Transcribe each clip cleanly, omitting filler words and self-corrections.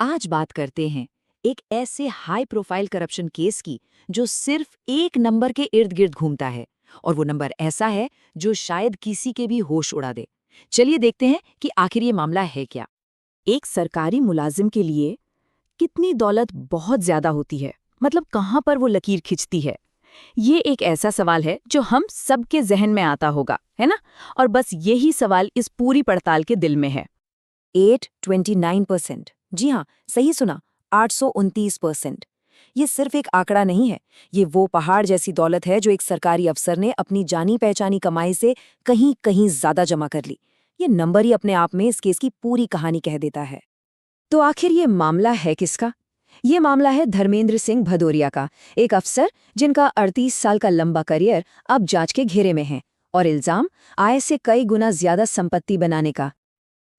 आज बात करते हैं एक ऐसे हाई प्रोफाइल करप्शन केस की जो सिर्फ एक नंबर के इर्द गिर्द घूमता है। और वो नंबर ऐसा है जो शायद किसी के भी होश उड़ा दे। चलिए देखते हैं कि आखिर ये मामला है क्या। एक सरकारी मुलाजिम के लिए कितनी दौलत बहुत ज्यादा होती है, मतलब कहाँ पर वो लकीर खिंचती है। ये एक ऐसा सवाल है जो हम सबके जहन में आता होगा, है ना? और बस यही सवाल इस पूरी पड़ताल के दिल में है। 829%। जी हाँ, सही सुना, 829%। ये सिर्फ एक आंकड़ा नहीं है, ये वो पहाड़ जैसी दौलत है जो एक सरकारी अफसर ने अपनी जानी पहचानी कमाई से कहीं कहीं ज्यादा जमा कर ली। ये नंबर ही अपने आप में इस केस की पूरी कहानी कह देता है। तो आखिर ये मामला है किसका? ये मामला है धर्मेंद्र सिंह भदौरिया का, एक अफसर जिनका 38 साल का लंबा करियर अब जांच के घेरे में है, और इल्जाम आय से कई गुना ज्यादा संपत्ति बनाने का।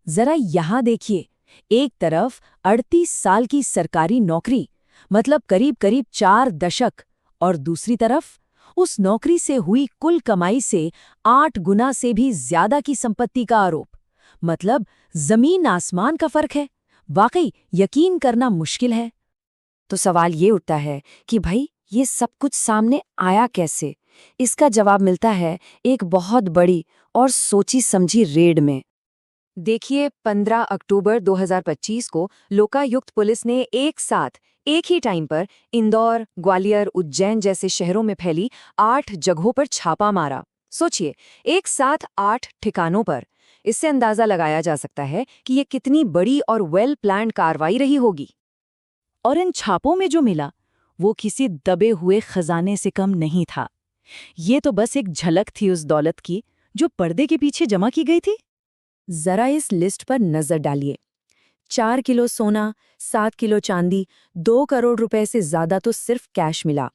जरा यहाँ देखिए, एक तरफ 38 साल की सरकारी नौकरी, मतलब करीब करीब 4 दशक, और दूसरी तरफ उस नौकरी से हुई कुल कमाई से 8 गुना से भी ज्यादा की संपत्ति का आरोप। मतलब जमीन आसमान का फर्क है। वाकई यकीन करना मुश्किल है। तो सवाल ये उठता है कि भाई ये सब कुछ सामने आया कैसे? इसका जवाब मिलता है एक बहुत बड़ी और सोची समझी रेड में। देखिए, 15 अक्टूबर 2025 को लोकायुक्त पुलिस ने एक साथ एक ही टाइम पर इंदौर, ग्वालियर, उज्जैन जैसे शहरों में फैली 8 जगहों पर छापा मारा। सोचिए, एक साथ 8 ठिकानों पर। इससे अंदाजा लगाया जा सकता है कि ये कितनी बड़ी और वेल प्लान्ड कार्रवाई रही होगी। और इन छापों में जो मिला वो किसी दबे हुए खजाने से कम नहीं था। ये तो बस एक झलक थी उस दौलत की जो पर्दे के पीछे जमा की गई थी। जरा इस लिस्ट पर नजर डालिए। 4 किलो सोना, 7 किलो चांदी, 2 करोड़ रुपए से ज्यादा तो सिर्फ कैश मिला।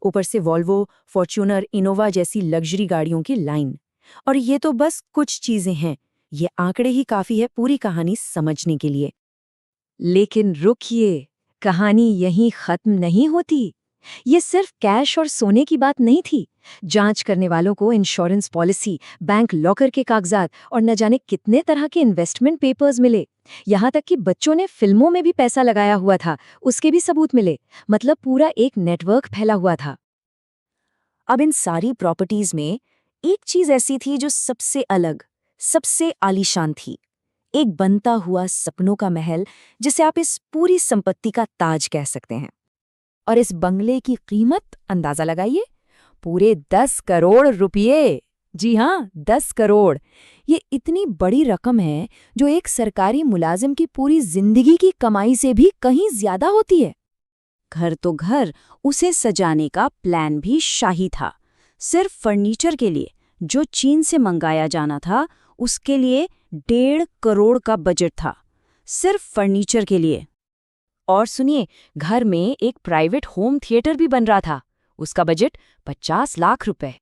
ऊपर से वॉल्वो, फॉर्च्यूनर, इनोवा जैसी लग्जरी गाड़ियों की लाइन। और ये तो बस कुछ चीजें हैं, ये आंकड़े ही काफी है पूरी कहानी समझने के लिए। लेकिन रुकिए, कहानी यहीं खत्म नहीं होती। ये सिर्फ कैश और सोने की बात नहीं थी। जांच करने वालों को इंश्योरेंस पॉलिसी, बैंक लॉकर के कागजात और न जाने कितने तरह के इन्वेस्टमेंट पेपर्स मिले। यहाँ तक कि बच्चों ने फिल्मों में भी पैसा लगाया हुआ था, उसके भी सबूत मिले। मतलब पूरा एक नेटवर्क फैला हुआ था। अब इन सारी प्रॉपर्टीज में एक चीज ऐसी थी जो सबसे अलग, सबसे आलीशान थी। एक बनता हुआ सपनों का महल, जिसे आप इस पूरी संपत्ति का ताज कह सकते हैं। और इस बंगले की कीमत अंदाजा लगाइए, पूरे 10 करोड़ रुपये। जी हाँ, 10 करोड़। ये इतनी बड़ी रकम है जो एक सरकारी मुलाजिम की पूरी जिंदगी की कमाई से भी कहीं ज्यादा होती है। घर तो घर, उसे सजाने का प्लान भी शाही था। सिर्फ फर्नीचर के लिए जो चीन से मंगाया जाना था, उसके लिए 1.5 करोड़ का बजट था, सिर्फ फर्नीचर के लिए। और सुनिए, घर में एक प्राइवेट होम थिएटर भी बन रहा था, उसका बजट 50 लाख रुपए।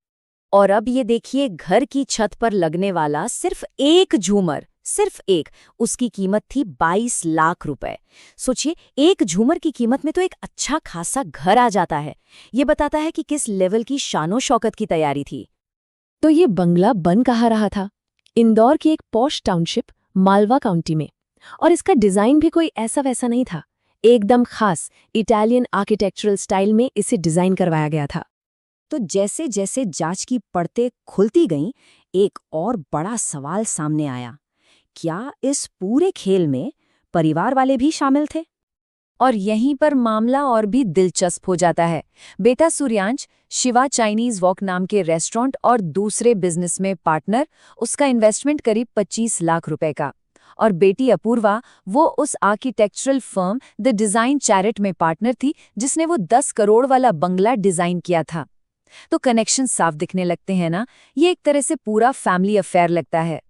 और अब ये देखिए, घर की छत पर लगने वाला सिर्फ एक झूमर, सिर्फ एक, उसकी कीमत थी 22 लाख रुपए। सोचिए, एक झूमर की कीमत में तो एक अच्छा खासा घर आ जाता है। ये बताता है कि किस लेवल की शानो शौकत की तैयारी थी। तो ये बंगला बन कहाँ रहा था? इंदौर की एक पॉश टाउनशिप, मालवा काउंटी में। और इसका डिजाइन भी कोई ऐसा वैसा नहीं था, एकदम खास इटालियन आर्किटेक्चरल स्टाइल में इसे डिजाइन करवाया गया था। तो जैसे जैसे जांच की परतें खुलती गईं, एक और बड़ा सवाल सामने आया। क्या इस पूरे खेल में परिवार वाले भी शामिल थे? और यहीं पर मामला और भी दिलचस्प हो जाता है। बेटा सूर्यांश, शिवा चाइनीज वॉक नाम के रेस्टोरेंट और दूसरे बिजनेस में पार्टनर, उसका इन्वेस्टमेंट करीब 25 लाख रुपए का। और बेटी अपूर्वा, वो उस architectural firm the design chariot में पार्टनर थी जिसने वो 10 करोड़ वाला बंगला डिजाइन किया था। तो कनेक्शन साफ दिखने लगते हैं ना। ये एक तरह से पूरा फैमिली अफेयर लगता है।